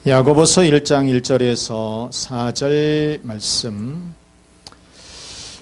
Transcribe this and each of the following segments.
야고보서 1장 1절에서 4절 말씀.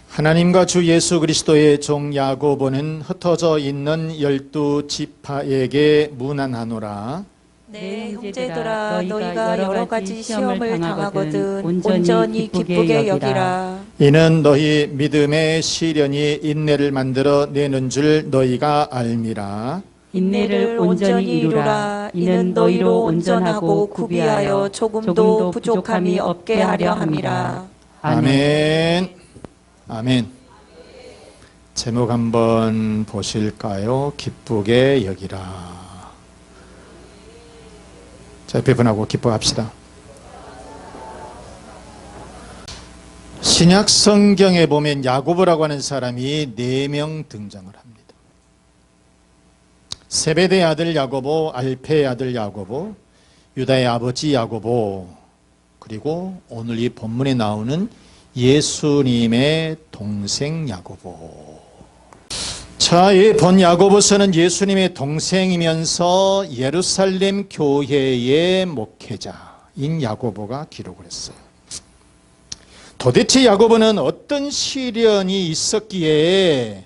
하나님과 주 예수 그리스도의 종 야고보는 흩어져 있는 12지파에게 문안하노라. 네, 형제들아, 너희가 여러 가지 시험을 당하거든 온전히 기쁘게 여기라. 이는 너희 믿음의 시련이 인내를 만들어 내는 줄 너희가 알미라. 인내를 온전히 이루라. 이는 너희로 온전하고 구비하여 조금도 부족함이 없게 하려 함이라. 아멘. 아멘. 제목 한번 보실까요? 기쁘게 여기라. 자, 배분하고 기뻐합시다. 신약 성경에 보면 야고보라고 하는 사람이 4명 등장을 합니다. 세베대의 아들 야고보, 알페의 아들 야고보, 유다의 아버지 야고보, 그리고 오늘 이 본문에 나오는 예수님의 동생 야고보. 자, 이 본 야고보서는 예수님의 동생이면서 예루살렘 교회의 목회자인 야고보가 기록을 했어요. 도대체 야고보는 어떤 시련이 있었기에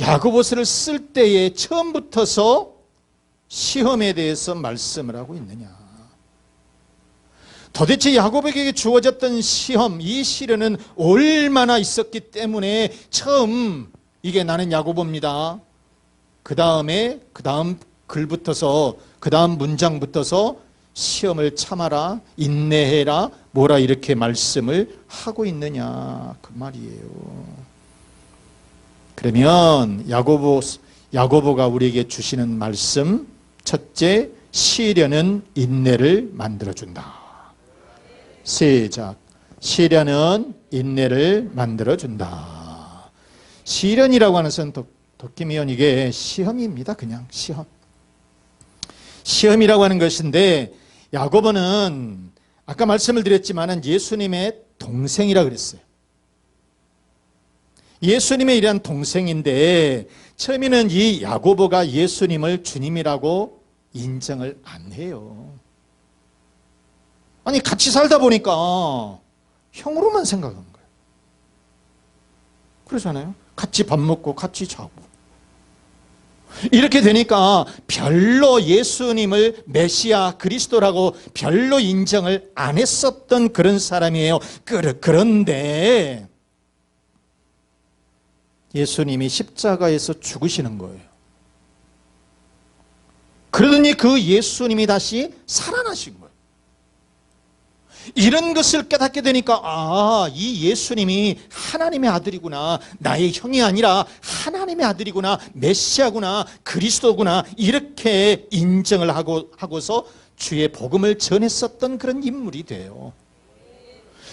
야고보서를 쓸 때에 처음부터서 시험에 대해서 말씀을 하고 있느냐. 도대체 야고보에게 주어졌던 시험, 이 시련은 얼마나 있었기 때문에 처음 이게 나는 야고보입니다. 그 다음 글부터서, 그 다음 문장부터서 시험을 참아라, 인내해라, 뭐라 이렇게 말씀을 하고 있느냐, 그 말이에요. 그러면 야고보가 우리에게 주시는 말씀, 첫째, 시련은 인내를 만들어준다. 시작. 시련은 인내를 만들어준다. 시련이라고 하는 것은 도끼미연 이게 시험입니다. 그냥 시험. 시험이라고 하는 것인데 야고보는 아까 말씀을 드렸지만은 예수님의 동생이라 그랬어요. 예수님의 이러한 동생인데 처음에는 이 야고보가 예수님을 주님이라고 인정을 안 해요. 아니 같이 살다 보니까 형으로만 생각한 거예요. 그러잖아요. 같이 밥 먹고 같이 자고 이렇게 되니까 별로 예수님을 메시아 그리스도라고 별로 인정을 안 했었던 그런 사람이에요. 그런데 예수님이 십자가에서 죽으시는 거예요. 그러더니 그 예수님이 다시 살아나신 거예요. 이런 것을 깨닫게 되니까 이 예수님이 하나님의 아들이구나, 나의 형이 아니라 하나님의 아들이구나, 메시아구나, 그리스도구나, 이렇게 인정을 하고서 주의 복음을 전했었던 그런 인물이 돼요.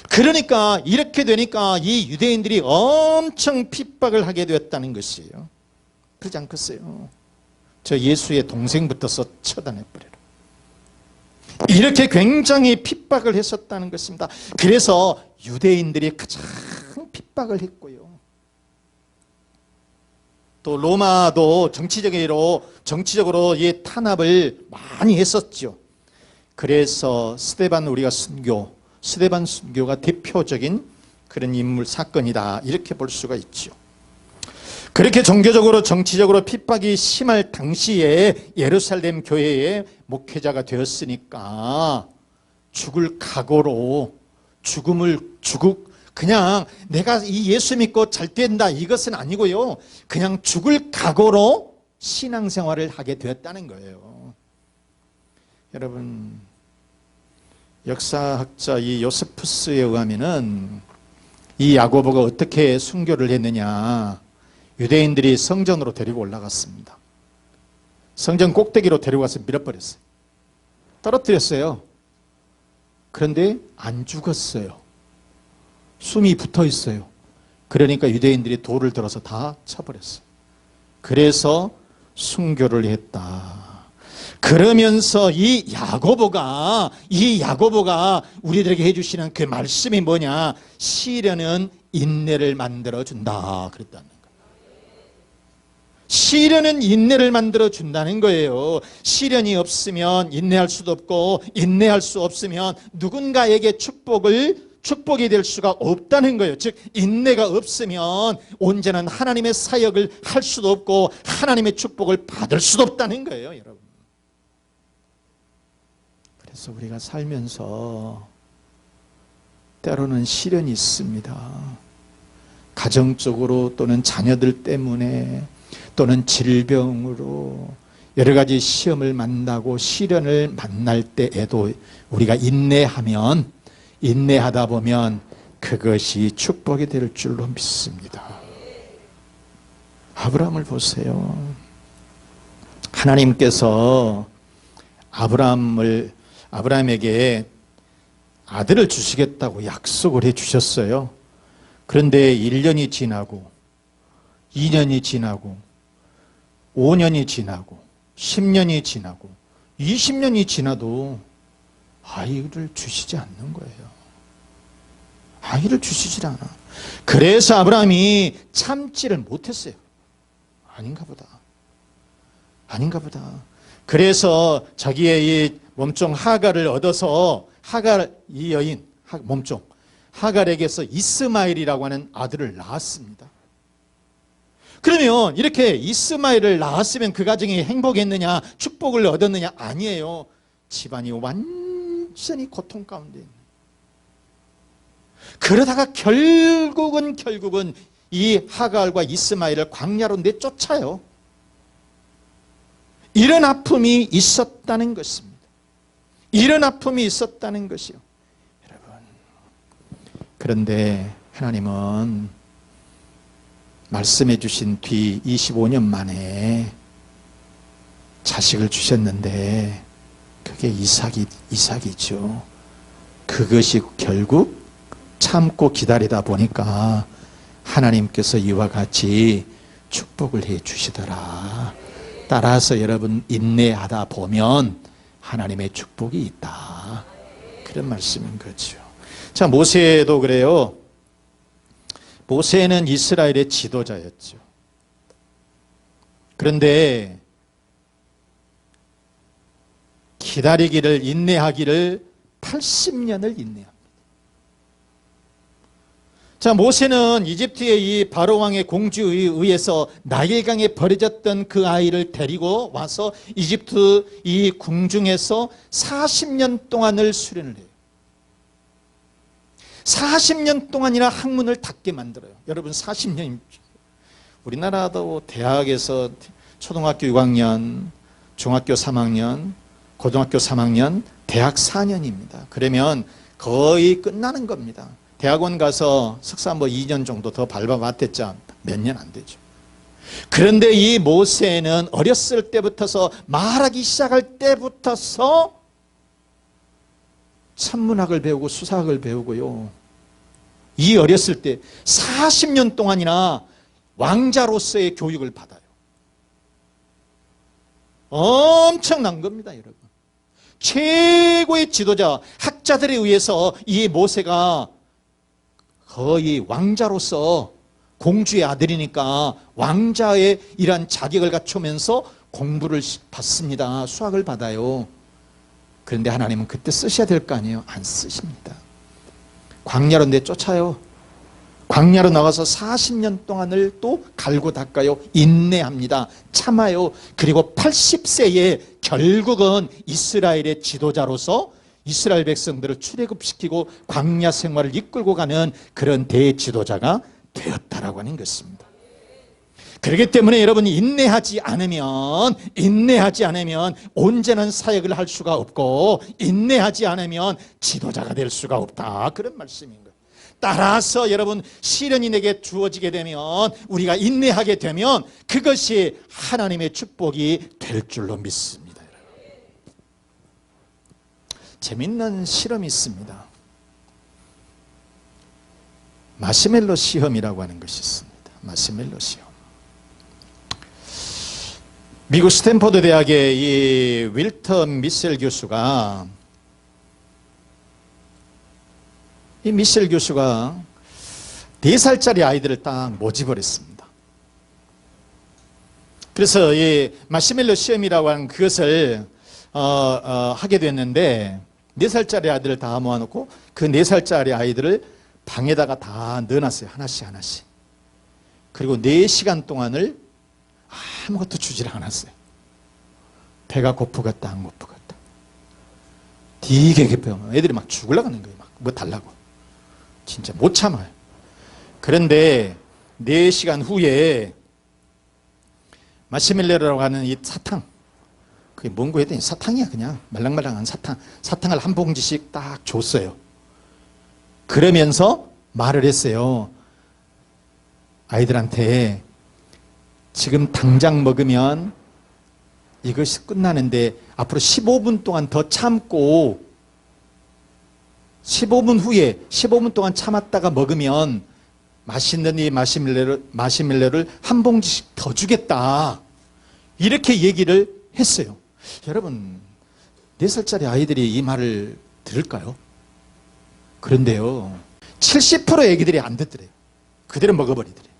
그러니까 이렇게 되니까 이 유대인들이 엄청 핍박을 하게 되었다는 것이에요. 그러지 않겠어요? 저 예수의 동생부터서 처단해버려라. 이렇게 굉장히 핍박을 했었다는 것입니다. 그래서 유대인들이 가장 핍박을 했고요. 또 로마도 정치적으로 이 탄압을 많이 했었죠. 그래서 스데반 순교가 대표적인 그런 인물 사건이다, 이렇게 볼 수가 있죠. 그렇게 종교적으로 정치적으로 핍박이 심할 당시에 예루살렘 교회의 목회자가 되었으니까 죽을 각오로 그냥 내가 이 예수 믿고 잘 된다 이것은 아니고요, 그냥 죽을 각오로 신앙생활을 하게 되었다는 거예요. 여러분, 역사학자 이 요세푸스에 의하면은 이 야고보가 어떻게 순교를 했느냐, 유대인들이 성전으로 데리고 올라갔습니다. 성전 꼭대기로 데려가서 밀어버렸어요. 떨어뜨렸어요. 그런데 안 죽었어요. 숨이 붙어 있어요. 그러니까 유대인들이 돌을 들어서 다 쳐버렸어요. 그래서 순교를 했다. 그러면서 이 야고보가 우리들에게 해주시는 그 말씀이 뭐냐, 시련은 인내를 만들어준다 그랬다는 거예요. 시련은 인내를 만들어 준다는 거예요. 시련이 없으면 인내할 수도 없고, 인내할 수 없으면 누군가에게 축복이 될 수가 없다는 거예요. 즉 인내가 없으면 온전한 하나님의 사역을 할 수도 없고 하나님의 축복을 받을 수도 없다는 거예요, 여러분. 그래서 우리가 살면서 때로는 시련이 있습니다. 가정적으로 또는 자녀들 때문에 또는 질병으로 여러 가지 시험을 만나고 시련을 만날 때에도 우리가 인내하다 보면 그것이 축복이 될 줄로 믿습니다. 아브라함을 보세요. 하나님께서 아브라함에게 아들을 주시겠다고 약속을 해 주셨어요. 그런데 1년이 지나고 2년이 지나고 5년이 지나고 10년이 지나고 20년이 지나도 아이를 주시지 않는 거예요. 아이를 주시질 않아. 그래서 아브라함이 참지를 못했어요. 아닌가 보다. 그래서 자기의 이 몸종 하갈을 얻어서 이 여인 몸종 하갈에게서 이스마엘이라고 하는 아들을 낳았습니다. 그러면 이렇게 이스마엘을 낳았으면 그 가정이 행복했느냐, 축복을 얻었느냐? 아니에요. 집안이 완전히 고통 가운데 있는. 그러다가 결국은 이 하갈과 이스마엘을 광야로 내쫓아요. 이런 아픔이 있었다는 것입니다. 이런 아픔이 있었다는 것이요. 여러분, 그런데 하나님은 말씀해 주신 뒤 25년 만에 자식을 주셨는데 그게 이삭이죠. 그것이 결국 참고 기다리다 보니까 하나님께서 이와 같이 축복을 해 주시더라. 따라서 여러분 인내하다 보면 하나님의 축복이 있다. 그런 말씀인 거죠. 자, 모세도 그래요. 모세는 이스라엘의 지도자였죠. 그런데 인내하기를 80년을 인내합니다. 자, 모세는 이집트의 이 바로 왕의 공주에 의해서 나일강에 버려졌던 그 아이를 데리고 와서 이집트 이 궁중에서 40년 동안을 수련을 해요. 40년 동안이나 학문을 닫게 만들어요. 여러분 40년입니다. 우리나라도 대학에서 초등학교 6학년, 중학교 3학년, 고등학교 3학년, 대학 4년입니다. 그러면 거의 끝나는 겁니다. 대학원 가서 석사 2년 정도 더 밟아봤댔자 몇 년 안 되죠. 그런데 이 모세는 어렸을 때부터서 말하기 시작할 때부터서 천문학을 배우고 수사학을 배우고요. 이 어렸을 때 40년 동안이나 왕자로서의 교육을 받아요. 엄청난 겁니다, 여러분. 최고의 지도자, 학자들에 의해서 이 모세가 거의 왕자로서 공주의 아들이니까 왕자의 이러한 자격을 갖추면서 공부를 받습니다. 수학을 받아요. 그런데 하나님은 그때 쓰셔야 될 거 아니에요? 안 쓰십니다. 광야로 내쫓아요. 광야로 나가서 40년 동안을 또 갈고 닦아요. 인내합니다. 참아요. 그리고 80세에 결국은 이스라엘의 지도자로서 이스라엘 백성들을 출애굽시키고 광야 생활을 이끌고 가는 그런 대지도자가 되었다라고 하는 것입니다. 그렇기 때문에 여러분이 인내하지 않으면 온전한 사역을 할 수가 없고 인내하지 않으면 지도자가 될 수가 없다. 그런 말씀인 거예요. 따라서 여러분 시련이 내게 주어지게 되면 우리가 인내하게 되면 그것이 하나님의 축복이 될 줄로 믿습니다. 재밌는 실험이 있습니다. 마시멜로 시험이라고 하는 것이 있습니다. 마시멜로 시험. 미국 스탠포드 대학의 이 윌턴 미셸 교수가 이 미셸 교수가 4살짜리 아이들을 딱 모집을 했습니다. 그래서 이 마시멜로 시험이라고 하는 그것을 하게 됐는데 4살짜리 아이들을 다 모아놓고 그 4살짜리 아이들을 방에다가 다 넣어놨어요. 하나씩. 그리고 4시간 동안을 아무것도 주질 않았어요. 배가 고프겠다 안 고프겠다. 되게 급해요. 애들이 막 죽으려고 하는 거예요. 막 뭐 달라고. 진짜 못 참아요. 그런데 4시간 후에 마시멜로라고 하는 이 사탕, 그게 뭔고 했더니 사탕이야. 그냥 말랑말랑한 사탕을 한 봉지씩 딱 줬어요. 그러면서 말을 했어요. 아이들한테 지금 당장 먹으면 이것이 끝나는데 앞으로 15분 동안 더 참고 15분 동안 참았다가 먹으면 맛있는 이 마시멜로를 한 봉지씩 더 주겠다. 이렇게 얘기를 했어요. 여러분, 4살짜리 아이들이 이 말을 들을까요? 그런데요, 70% 애기들이 안 듣더래요. 그대로 먹어버리더래요.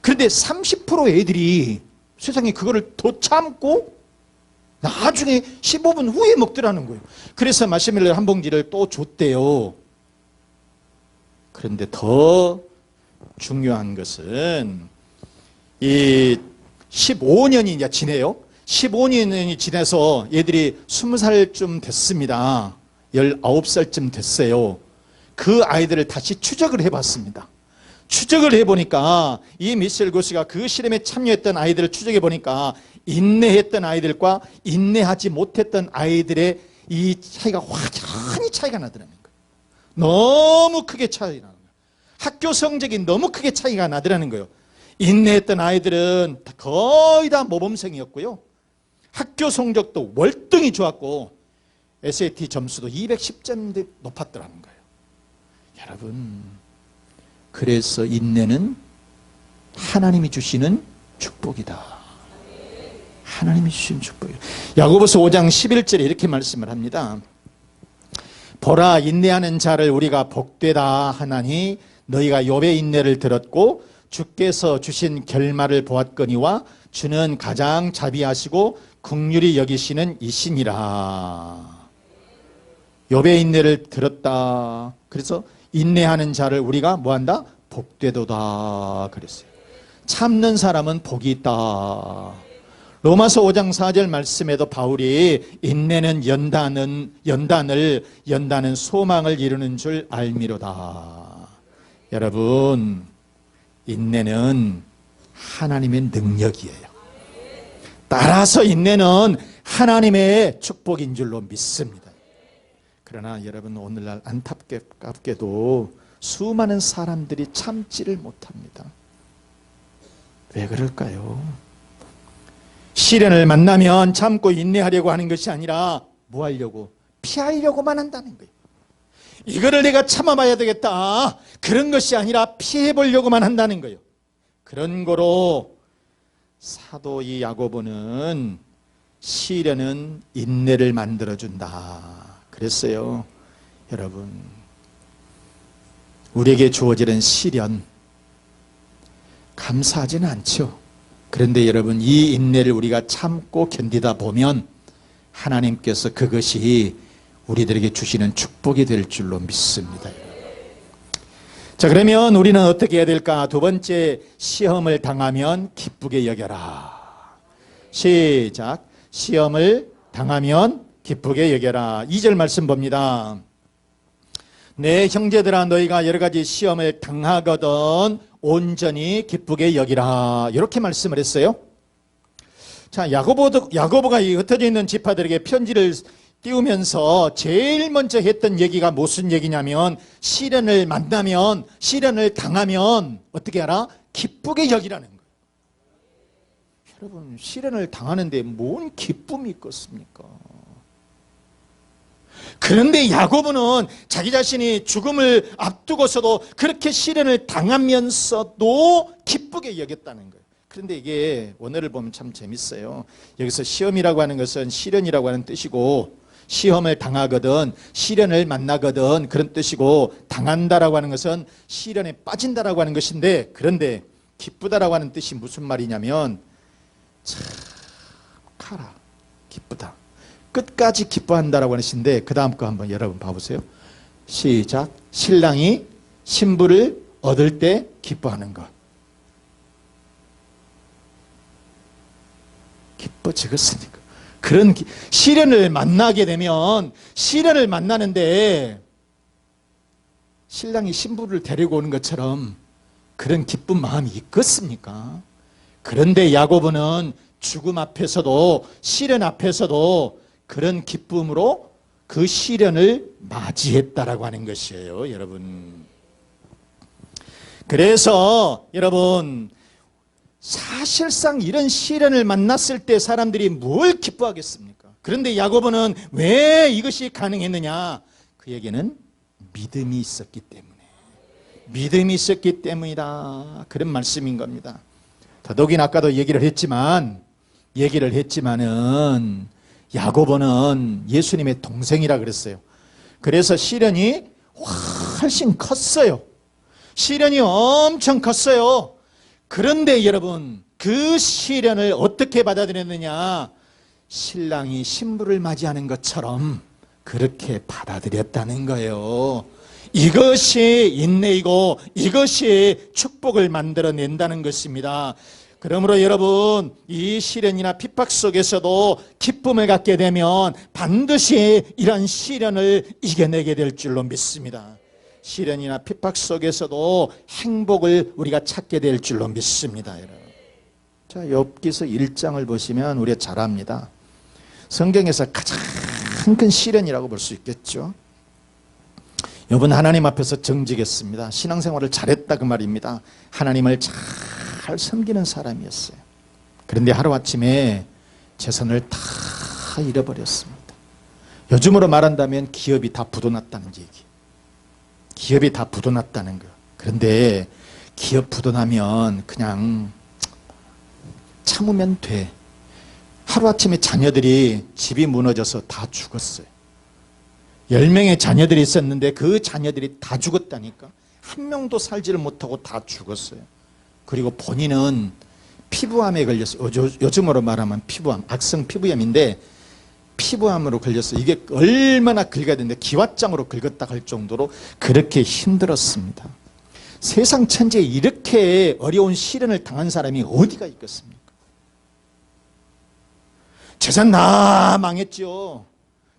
그런데 30% 애들이 세상에 그거를 더 참고 나중에 15분 후에 먹더라는 거예요. 그래서 마시멜로 한 봉지를 또 줬대요. 그런데 더 중요한 것은 이 15년이 이제 지내요. 15년이 지나서 얘들이 20살쯤 됐습니다. 19살쯤 됐어요. 그 아이들을 다시 추적을 해봤습니다. 추적을 해보니까 이 미셸 고스가 그 실험에 참여했던 아이들을 추적해보니까 인내했던 아이들과 인내하지 못했던 아이들의 이 차이가 확연히 차이가 나더라는 거예요. 너무 크게 차이가 나는 거예요. 학교 성적이 너무 크게 차이가 나더라는 거예요. 인내했던 아이들은 거의 다 모범생이었고요. 학교 성적도 월등히 좋았고 SAT 점수도 210점 높았더라는 거예요. 여러분, 그래서 인내는 하나님이 주시는 축복이다. 하나님이 주신 축복이에요. 야고보서 5장 11절에 이렇게 말씀을 합니다. 보라, 인내하는 자를 우리가 복되다 하나니 너희가 욥의 인내를 들었고 주께서 주신 결말을 보았거니와 주는 가장 자비하시고 긍휼히 여기시는 이시니라. 욥의 인내를 들었다. 그래서 인내하는 자를 우리가 뭐한다? 복되도다 그랬어요. 참는 사람은 복이 있다. 로마서 5장 4절 말씀에도 바울이 인내는 연단은 소망을 이루는 줄 알미로다. 여러분, 인내는 하나님의 능력이에요. 따라서 인내는 하나님의 축복인 줄로 믿습니다. 그러나 여러분, 오늘날 안타깝게도 수많은 사람들이 참지를 못합니다. 왜 그럴까요? 시련을 만나면 참고 인내하려고 하는 것이 아니라 뭐 하려고? 피하려고만 한다는 거예요. 이거를 내가 참아봐야 되겠다. 그런 것이 아니라 피해보려고만 한다는 거예요. 그런 거로 사도 이 야고보는 시련은 인내를 만들어준다 그랬어요. 여러분, 우리에게 주어지는 시련 감사하지는 않죠. 그런데 여러분, 이 인내를 우리가 참고 견디다 보면 하나님께서 그것이 우리들에게 주시는 축복이 될 줄로 믿습니다. 자, 그러면 우리는 어떻게 해야 될까? 두 번째, 시험을 당하면 기쁘게 여겨라. 시작. 시험을 당하면 기쁘게 여겨라. 2절 말씀 봅니다. 내 형제들아, 너희가 여러 가지 시험을 당하거든 온전히 기쁘게 여기라. 이렇게 말씀을 했어요. 자, 야고보가 이 흩어져 있는 지파들에게 편지를 띄우면서 제일 먼저 했던 얘기가 무슨 얘기냐면, 시련을 만나면, 시련을 당하면 어떻게 하라? 기쁘게 여기라는 거예요. 여러분, 시련을 당하는데 뭔 기쁨이 있겠습니까? 그런데 야고보는 자기 자신이 죽음을 앞두고서도 그렇게 시련을 당하면서도 기쁘게 여겼다는 거예요. 그런데 이게 원어를 보면 참 재밌어요. 여기서 시험이라고 하는 것은 시련이라고 하는 뜻이고, 시험을 당하거든, 시련을 만나거든 그런 뜻이고, 당한다라고 하는 것은 시련에 빠진다라고 하는 것인데, 그런데 기쁘다라고 하는 뜻이 무슨 말이냐면 참 가라 기쁘다. 끝까지 기뻐한다라고 하시는데 그 다음 거 한번 여러분 봐보세요. 시작. 신랑이 신부를 얻을 때 기뻐하는 것. 기뻐지겠습니까? 그런 시련을 만나게 되면 시련을 만나는데 신랑이 신부를 데리고 오는 것처럼 그런 기쁜 마음이 있겠습니까? 그런데 야고보는 죽음 앞에서도 시련 앞에서도 그런 기쁨으로 그 시련을 맞이했다라고 하는 것이에요, 여러분. 그래서 여러분 사실상 이런 시련을 만났을 때 사람들이 뭘 기뻐하겠습니까? 그런데 야고보는 왜 이것이 가능했느냐? 그에게는 믿음이 있었기 때문에, 믿음이 있었기 때문이다, 그런 말씀인 겁니다. 더더욱이나 아까도 얘기를 했지만은 야고보는 예수님의 동생이라 그랬어요. 그래서 시련이 훨씬 컸어요. 시련이 엄청 컸어요. 그런데 여러분 그 시련을 어떻게 받아들였느냐? 신랑이 신부를 맞이하는 것처럼 그렇게 받아들였다는 거예요. 이것이 인내이고 이것이 축복을 만들어낸다는 것입니다. 그러므로 여러분 이 시련이나 핍박 속에서도 기쁨을 갖게 되면 반드시 이런 시련을 이겨내게 될 줄로 믿습니다. 시련이나 핍박 속에서도 행복을 우리가 찾게 될 줄로 믿습니다, 여러분. 자, 욥기서 1장을 보시면 우리가 잘 압니다. 성경에서 가장 큰 시련이라고 볼 수 있겠죠. 욥은 하나님 앞에서 정직했습니다. 신앙생활을 잘했다 그 말입니다. 하나님을 잘 섬기는 사람이었어요. 그런데 하루아침에 재산을 다 잃어버렸습니다. 요즘으로 말한다면 기업이 다 부도났다는 얘기. 기업이 다 부도났다는 거. 그런데 기업 부도나면 그냥 참으면 돼. 하루아침에 자녀들이 집이 무너져서 다 죽었어요. 10명의 자녀들이 있었는데 그 자녀들이 다 죽었다니까. 한 명도 살지를 못하고 다 죽었어요. 그리고 본인은 피부암에 걸렸어요. 요즘으로 말하면 피부암, 악성 피부염인데 피부암으로 걸렸어요. 이게 얼마나 긁어야 되는데 기왓장으로 긁었다 할 정도로 그렇게 힘들었습니다. 세상 천지에 이렇게 어려운 시련을 당한 사람이 어디가 있겠습니까? 재산 다 망했죠.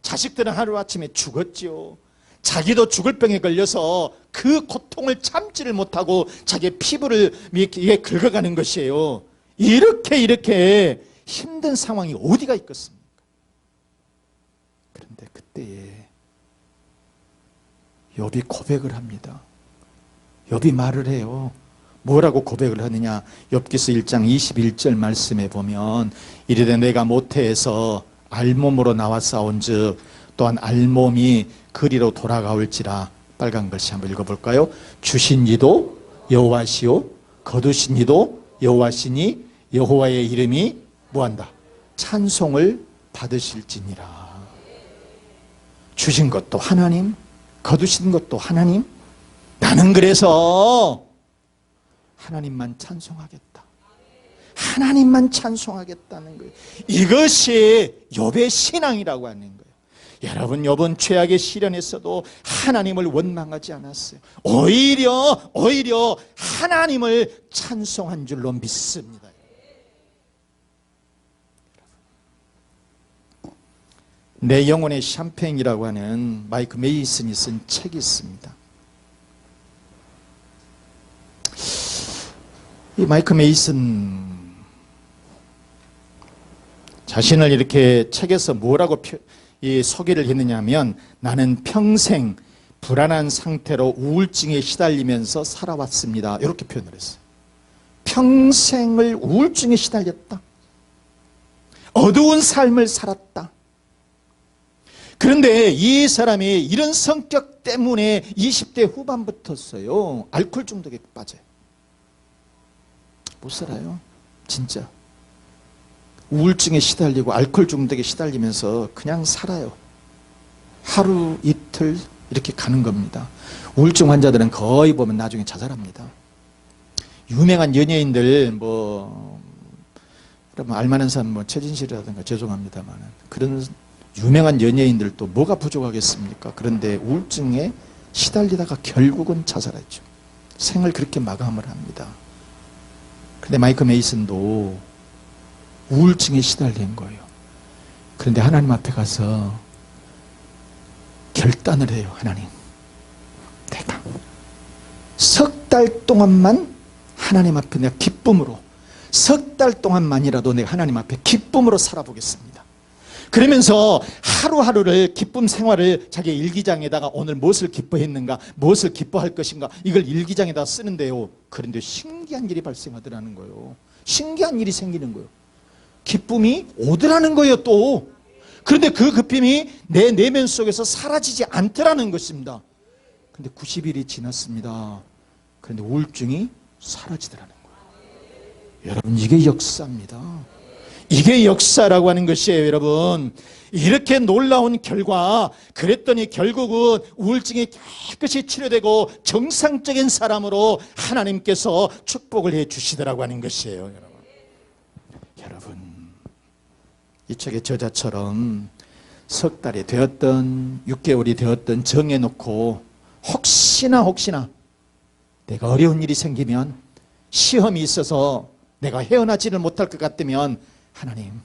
자식들은 하루아침에 죽었죠. 자기도 죽을 병에 걸려서 그 고통을 참지를 못하고 자기의 피부를 이게 긁어가는 것이에요. 이렇게 힘든 상황이 어디가 있겠습니까? 그런데 그때에 욥이 고백을 합니다. 욥이 말을 해요. 뭐라고 고백을 하느냐? 욥기서 1장 21절 말씀에 보면 이르되 내가 모태에서 알몸으로 나와 싸운즉 또한 알몸이 그리로 돌아가올지라. 빨간 글씨 한번 읽어볼까요? 주신 이도 여호와시요 거두신 이도 여호와시니 여호와의 이름이 뭐한다? 찬송을 받으실지니라. 주신 것도 하나님, 거두신 것도 하나님. 나는 그래서 하나님만 찬송하겠다. 하나님만 찬송하겠다는 거예요. 이것이 욥의 신앙이라고 하는 거예요. 여러분, 욥은 최악의 시련에서도 하나님을 원망하지 않았어요. 오히려 하나님을 찬송한 줄로 믿습니다. 내 영혼의 샴페인이라고 하는 마이크 메이슨이 쓴 책이 있습니다. 이 마이크 메이슨 자신을 이렇게 책에서 뭐라고 소개를 했느냐 하면 나는 평생 불안한 상태로 우울증에 시달리면서 살아왔습니다. 이렇게 표현을 했어요. 평생을 우울증에 시달렸다. 어두운 삶을 살았다. 그런데 이 사람이 이런 성격 때문에 20대 후반부터였어요. 알코올 중독에 빠져요. 못 살아요. 진짜. 우울증에 시달리고 알코올 중독에 시달리면서 그냥 살아요. 하루 이틀 이렇게 가는 겁니다. 우울증 환자들은 거의 보면 나중에 자살합니다. 유명한 연예인들 뭐라고 그러면 알만한 사람 뭐 최진실이라든가 죄송합니다만 그런 유명한 연예인들도 뭐가 부족하겠습니까? 그런데 우울증에 시달리다가 결국은 자살했죠. 생을 그렇게 마감을 합니다. 그런데 마이클 메이슨도 우울증에 시달린 거예요. 그런데 하나님 앞에 가서 결단을 해요. 하나님, 내가 석 달 동안만 하나님 앞에 내가 기쁨으로, 석 달 동안만이라도 내가 하나님 앞에 기쁨으로 살아보겠습니다. 그러면서 하루하루를 기쁨 생활을 자기 일기장에다가 오늘 무엇을 기뻐했는가, 무엇을 기뻐할 것인가, 이걸 일기장에다 쓰는데요. 그런데 신기한 일이 발생하더라는 거예요. 신기한 일이 생기는 거예요. 기쁨이 오더라는 거예요. 또 그런데 그 기쁨이 내 내면 속에서 사라지지 않더라는 것입니다. 그런데 90일이 지났습니다. 그런데 우울증이 사라지더라는 거예요. 여러분, 이게 역사입니다. 이게 역사라고 하는 것이에요. 여러분, 이렇게 놀라운 결과, 그랬더니 결국은 우울증이 깨끗이 치료되고 정상적인 사람으로 하나님께서 축복을 해 주시더라고 하는 것이에요. 여러분, 이 책의 저자처럼 석 달이 되었던 6개월이 되었던 정해놓고 혹시나 내가 어려운 일이 생기면, 시험이 있어서 내가 헤어나지를 못할 것 같으면, 하나님,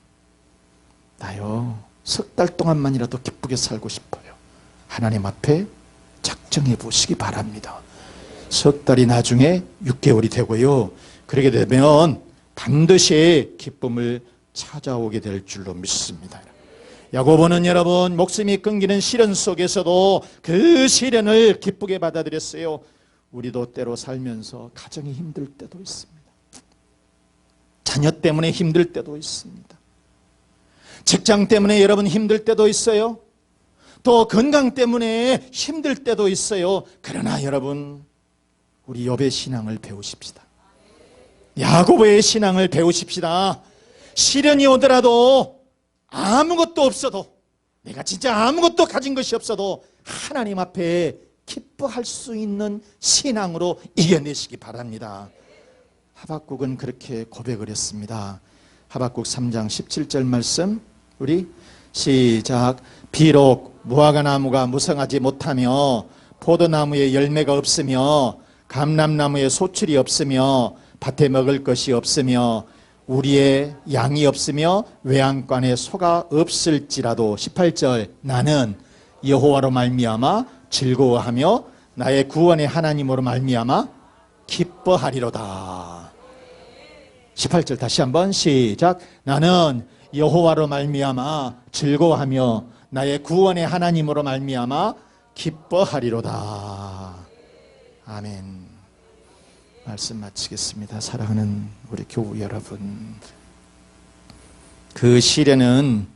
나요 석 달 동안만이라도 기쁘게 살고 싶어요. 하나님 앞에 작정해 보시기 바랍니다. 석 달이 나중에 6개월이 되고요, 그러게 되면 반드시 기쁨을 찾아오게 될 줄로 믿습니다. 야고보는 여러분, 목숨이 끊기는 시련 속에서도 그 시련을 기쁘게 받아들였어요. 우리도 때로 살면서 가정이 힘들 때도 있습니다. 자녀 때문에 힘들 때도 있습니다. 직장 때문에 여러분 힘들 때도 있어요. 또 건강 때문에 힘들 때도 있어요. 그러나 여러분, 우리 욥의 신앙을 배우십시다. 야고보의 신앙을 배우십시다. 시련이 오더라도, 아무것도 없어도, 내가 진짜 아무것도 가진 것이 없어도 하나님 앞에 기뻐할 수 있는 신앙으로 이겨내시기 바랍니다. 하박국은 그렇게 고백을 했습니다. 하박국 3장 17절 말씀, 우리 시작. 비록 무화과나무가 무성하지 못하며 포도나무에 열매가 없으며 감람나무에 소출이 없으며 밭에 먹을 것이 없으며 우리의 양이 없으며 외양간에 소가 없을지라도, 18절, 나는 여호와로 말미암아 즐거워하며 나의 구원의 하나님으로 말미암아 기뻐하리로다. 18절 다시 한번 시작. 나는 여호와로 말미암아 즐거워하며 나의 구원의 하나님으로 말미암아 기뻐하리로다. 아멘. 말씀 마치겠습니다. 사랑하는 우리 교우 여러분, 그 시련은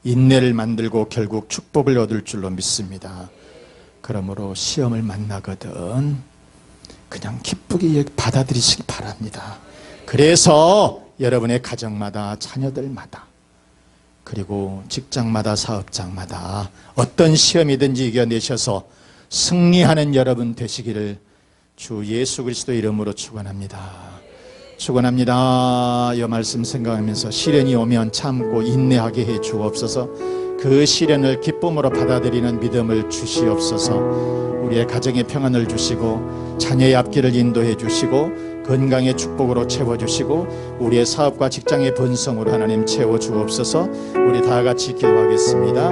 인내를 만들고 결국 축복을 얻을 줄로 믿습니다. 그러므로 시험을 만나거든 그냥 기쁘게 받아들이시기 바랍니다. 그래서 여러분의 가정마다, 자녀들마다, 그리고 직장마다, 사업장마다 어떤 시험이든지 이겨내셔서 승리하는 여러분 되시기를 주 예수 그리스도 이름으로 축원합니다. 축원합니다. 이 말씀 생각하면서 시련이 오면 참고 인내하게 해 주옵소서. 그 시련을 기쁨으로 받아들이는 믿음을 주시옵소서. 우리의 가정에 평안을 주시고 자녀의 앞길을 인도해 주시고 건강의 축복으로 채워주시고 우리의 사업과 직장의 번성으로 하나님 채워주옵소서. 우리 다 같이 기도하겠습니다.